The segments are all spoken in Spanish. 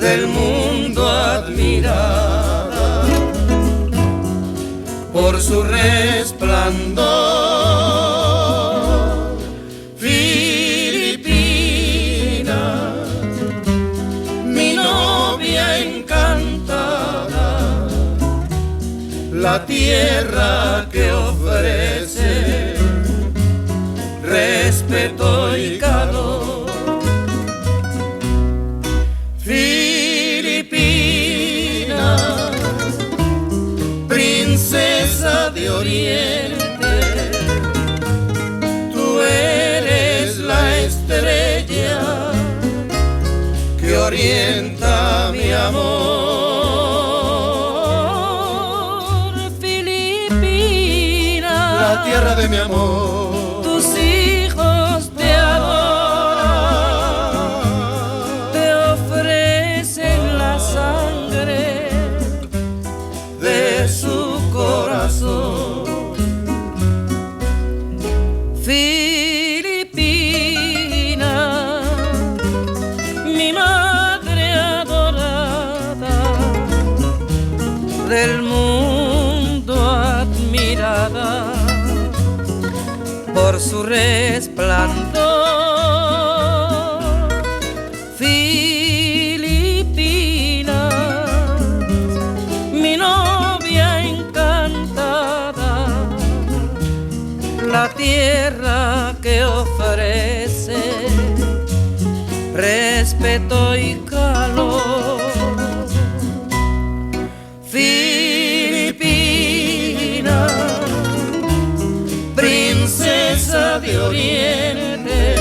del mundo admirada por su resplandor. Filipina, mi novia encantada, la tierra que ofrece respeto y calor. Filipina, princesa de Oriente, tú eres la estrella que orienta mi amor. Filipina, la tierra de mi amor, tus hijos te adoran, te ofrecen la sangre de su corazón. Filipina, mi madre adorada, del mundo admirada por su resplandor. Filipina, mi novia encantada, la tierra que ofrece respeto y calor. Filipina, princesa de Oriente,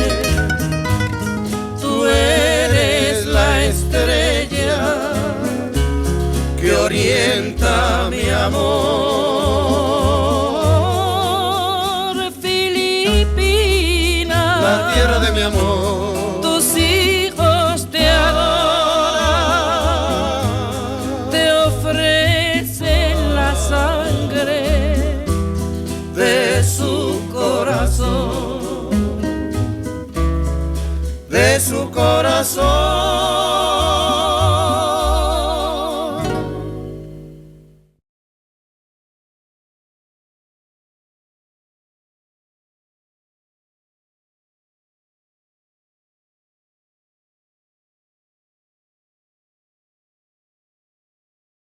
tú eres la estrella Que orienta mi amor.